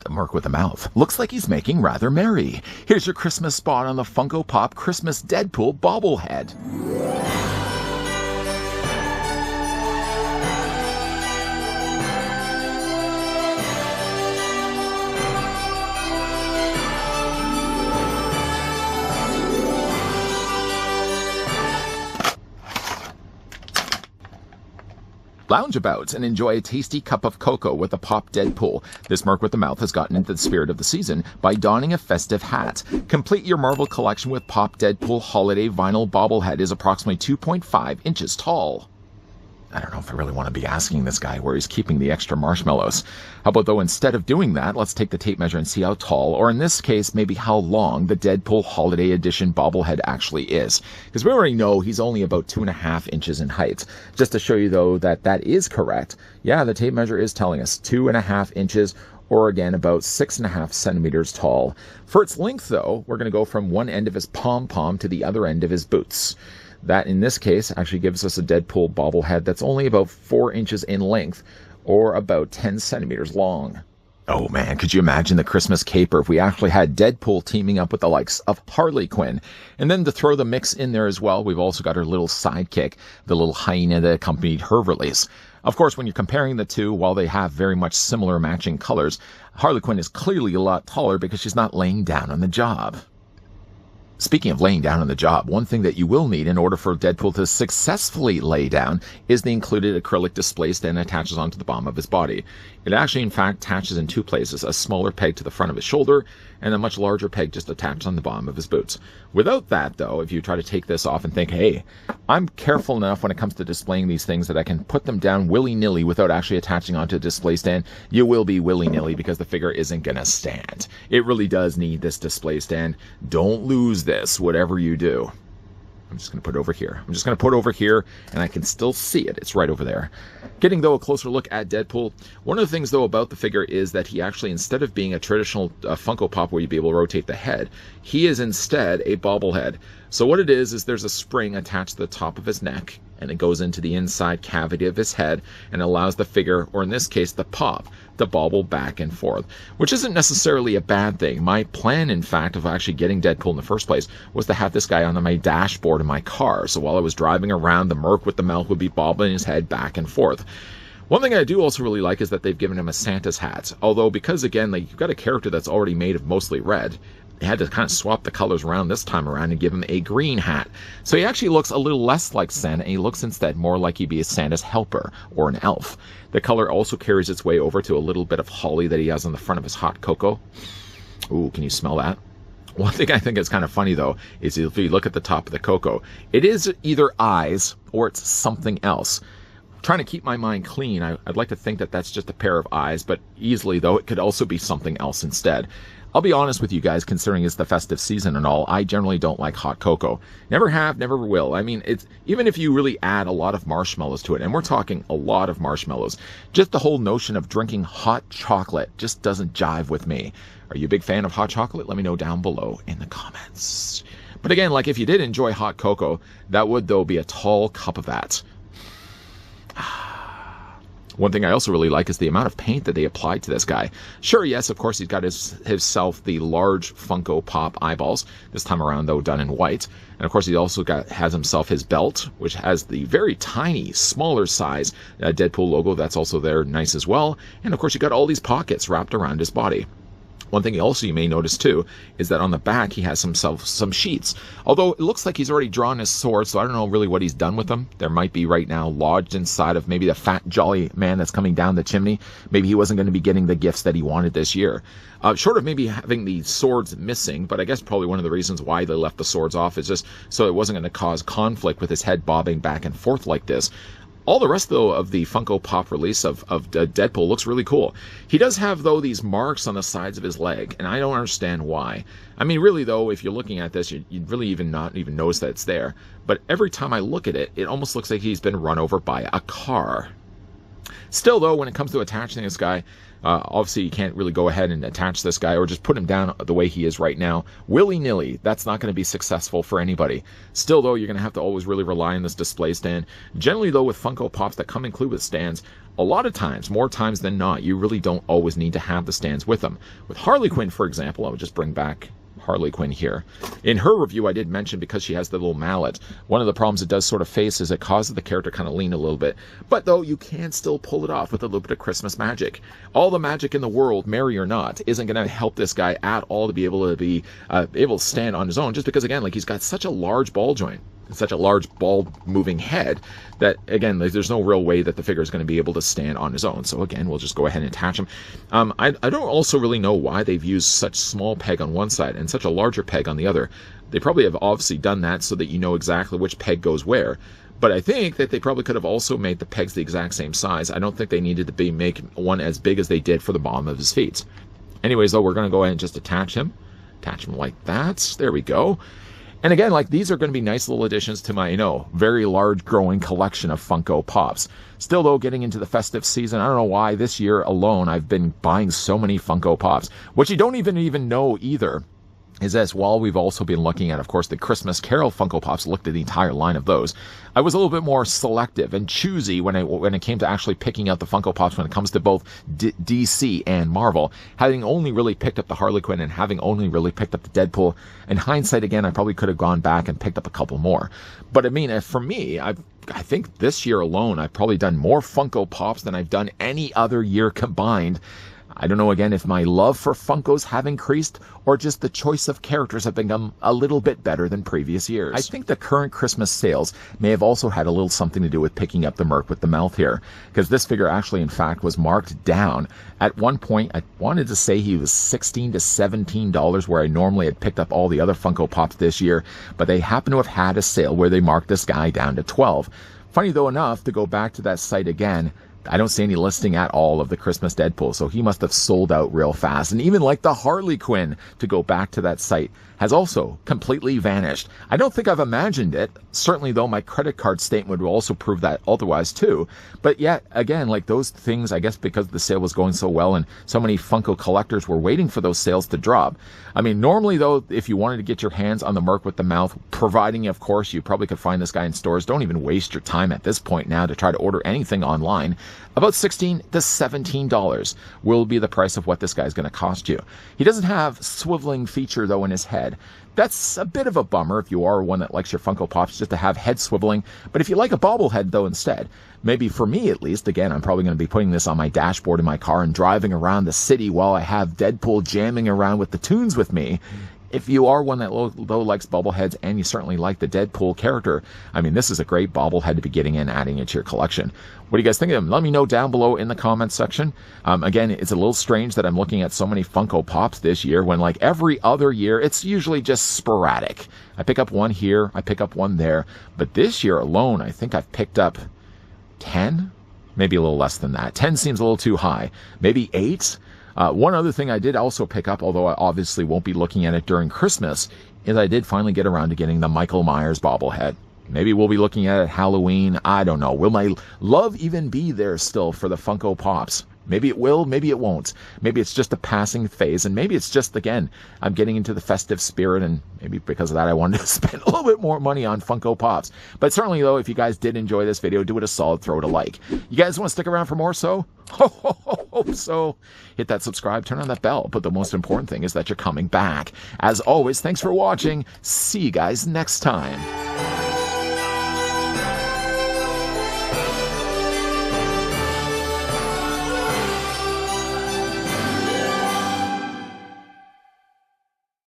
The Merc with the mouth looks like he's making rather merry. Here's your Christmas spot on the Funko Pop Christmas Deadpool Bobblehead. Lounge about and enjoy a tasty cup of cocoa with a pop Deadpool. This Merc with the mouth has gotten into the spirit of the season by donning a festive hat. Complete your Marvel collection with pop Deadpool holiday vinyl bobblehead is approximately 2.5 inches tall. I don't know if I really want to be asking this guy where he's keeping the extra marshmallows. How about, though, instead of doing that, let's take the tape measure and see how tall, or in this case, maybe how long, the Deadpool Holiday Edition bobblehead actually is. Because we already know he's only about 2.5 inches in height. Just to show you, though, that that is correct, yeah, the tape measure is telling us 2.5 inches, or again, about 6.5 centimeters tall. For its length, though, we're going to go from one end of his pom-pom to the other end of his boots. That, in this case, actually gives us a Deadpool bobblehead that's only about 4 inches in length, or about 10 centimeters long. Oh man, could you imagine the Christmas caper if we actually had Deadpool teaming up with the likes of Harley Quinn? And then to throw the mix in there as well, we've also got her little sidekick, the little hyena that accompanied her release. Of course, when you're comparing the two, while they have very much similar matching colors, Harley Quinn is clearly a lot taller because she's not laying down on the job. Speaking of laying down on the job, one thing that you will need in order for Deadpool to successfully lay down is the included acrylic display stand that attaches onto the bottom of his body. It actually, in fact, attaches in two places, a smaller peg to the front of his shoulder and a much larger peg just attached on the bottom of his boots. Without that, though, if you try to take this off and think, hey, I'm careful enough when it comes to displaying these things that I can put them down willy-nilly without actually attaching onto a display stand, you will be willy-nilly because the figure isn't going to stand. It really does need this display stand. Don't lose this, whatever you do. I'm just going to put it over here. I'm just going to put it over here, and I can still see it. It's right over there. Getting, though, a closer look at Deadpool, one of the things, though, about the figure is that he actually, instead of being a traditional Funko Pop where you'd be able to rotate the head, he is instead a bobblehead. So what it is there's a spring attached to the top of his neck, and it goes into the inside cavity of his head and allows the figure, or in this case, the pop, to bobble back and forth, which isn't necessarily a bad thing. My plan, in fact, of actually getting Deadpool in the first place was to have this guy on my dashboard in my car, so while I was driving around, the Merc with the mouth would be bobbling his head back and forth. One thing I do also really like is that they've given him a Santa's hat, although because, again, you've got a character that's already made of mostly red, they had to kind of swap the colors around this time around and give him a green hat. So he actually looks a little less like Santa, and he looks instead more like he'd be a Santa's helper or an elf. The color also carries its way over to a little bit of holly that he has on the front of his hot cocoa. Ooh, can you smell that? One thing I think is kind of funny, though, is if you look at the top of the cocoa, it is either eyes or it's something else. Trying to keep my mind clean, I'd like to think that that's just a pair of eyes, but easily, though, it could also be something else instead. I'll be honest with you guys, considering it's the festive season and all, I generally don't like hot cocoa. Never have, never will. I mean, it's even if you really add a lot of marshmallows to it, and we're talking a lot of marshmallows, just the whole notion of drinking hot chocolate just doesn't jive with me. Are you a big fan of hot chocolate? Let me know down below in the comments. But again, like if you did enjoy hot cocoa, that would, though, be a tall cup of that. One thing I also really like is the amount of paint that they applied to this guy. Sure, yes, of course, he's got himself the large Funko Pop eyeballs, this time around, though, done in white. And, of course, he also has himself his belt, which has the very tiny, smaller size Deadpool logo. That's also there, nice as well. And, of course, you got all these pockets wrapped around his body. One thing also you may notice, too, is that on the back he has some sheets. Although it looks like he's already drawn his sword, so I don't know really what he's done with them. There might be right now lodged inside of maybe the fat, jolly man that's coming down the chimney. Maybe he wasn't going to be getting the gifts that he wanted this year. Short of maybe having the swords missing, but I guess probably one of the reasons why they left the swords off is just so it wasn't going to cause conflict with his head bobbing back and forth like this. All the rest, though, of the Funko Pop release of Deadpool looks really cool. He does have, though, these marks on the sides of his leg, and I don't understand why. I mean, really, though, if you're looking at this, you'd really not even notice that it's there. But every time I look at it, it almost looks like he's been run over by a car. Still, though, when it comes to attaching this guy, Obviously, you can't really go ahead and attach this guy or just put him down the way he is right now. Willy-nilly, that's not going to be successful for anybody. Still, though, you're going to have to always really rely on this display stand. Generally, though, with Funko Pops that come included with stands, a lot of times, more times than not, you really don't always need to have the stands with them. With Harley Quinn, for example, I would just bring back Harley Quinn here. In her review, I did mention, because she has the little mallet, one of the problems it does sort of face is it causes the character kind of lean a little bit. But though, you can still pull it off with a little bit of Christmas magic. All the magic in the world, merry or not, isn't going to help this guy at all to be able to stand on his own, just because, again, like, he's got such a large ball joint, such a large ball moving head, that, again, there's no real way that the figure is going to be able to stand on his own. So again, we'll just go ahead and attach him. I don't also really know why they've used such small peg on one side and such a larger peg on the other. They probably have obviously done that so that you know exactly which peg goes where. But I think that they probably could have also made the pegs the exact same size. I don't think they needed to make one as big as they did for the bottom of his feet. Anyways, though, we're going to go ahead and just attach him like that. There we go. And again, like, these are going to be nice little additions to my, very large growing collection of Funko Pops. Still, though, getting into the festive season, I don't know why this year alone I've been buying so many Funko Pops. What you don't even know either is this, while we've also been looking at, of course, the Christmas Carol Funko Pops, looked at the entire line of those, I was a little bit more selective and choosy when it came to actually picking out the Funko Pops when it comes to both DC and Marvel. Having only really picked up the Harley Quinn and having only really picked up the Deadpool, in hindsight, again, I probably could have gone back and picked up a couple more. But I mean, for me, I think this year alone, I've probably done more Funko Pops than I've done any other year combined. I don't know, again, if my love for Funkos have increased or just the choice of characters have become a little bit better than previous years. I think the current Christmas sales may have also had a little something to do with picking up the Merc with the mouth here, because this figure actually, in fact, was marked down. At one point, I wanted to say he was $16 to $17, where I normally had picked up all the other Funko Pops this year, but they happen to have had a sale where they marked this guy down to $12. Funny though enough, to go back to that site again, I don't see any listing at all of the Christmas Deadpool, so he must have sold out real fast. And even like the Harley Quinn, to go back to that site, has also completely vanished. I don't think I've imagined it. Certainly, though, my credit card statement would also prove that otherwise, too. But yet, again, like those things, I guess because the sale was going so well and so many Funko collectors were waiting for those sales to drop. I mean, normally, though, if you wanted to get your hands on the Merc with the mouth, providing, of course, you probably could find this guy in stores. Don't even waste your time at this point now to try to order anything online. About $16 to $17 will be the price of what this guy's going to cost you. He doesn't have swiveling feature, though, in his head. That's a bit of a bummer if you are one that likes your Funko Pops just to have head swiveling. But if you like a bobblehead, though, instead, maybe for me at least, again, I'm probably going to be putting this on my dashboard in my car and driving around the city while I have Deadpool jamming around with the tunes with me. If you are one that though likes bobbleheads and you certainly like the Deadpool character, I mean, this is a great bobblehead to be getting in, adding it to your collection. What do you guys think of them? Let me know down below in the comments section. Again, it's a little strange that I'm looking at so many Funko Pops this year when, like every other year, it's usually just sporadic. I pick up one here, I pick up one there. But this year alone, I think I've picked up 10? Maybe a little less than that. 10 seems a little too high. Maybe 8? One other thing I did also pick up, although I obviously won't be looking at it during Christmas, is I did finally get around to getting the Michael Myers bobblehead. Maybe we'll be looking at it Halloween. I don't know. Will my love even be there still for the Funko Pops? Maybe it will, maybe it won't. Maybe it's just a passing phase, and maybe it's just, again, I'm getting into the festive spirit, and maybe because of that I wanted to spend a little bit more money on Funko Pops. But certainly, though, if you guys did enjoy this video, do it a solid, throw it a like. You guys want to stick around for more, so? Hope so. Hit that subscribe, turn on that bell, but the most important thing is that you're coming back. As always, thanks for watching. See you guys next time.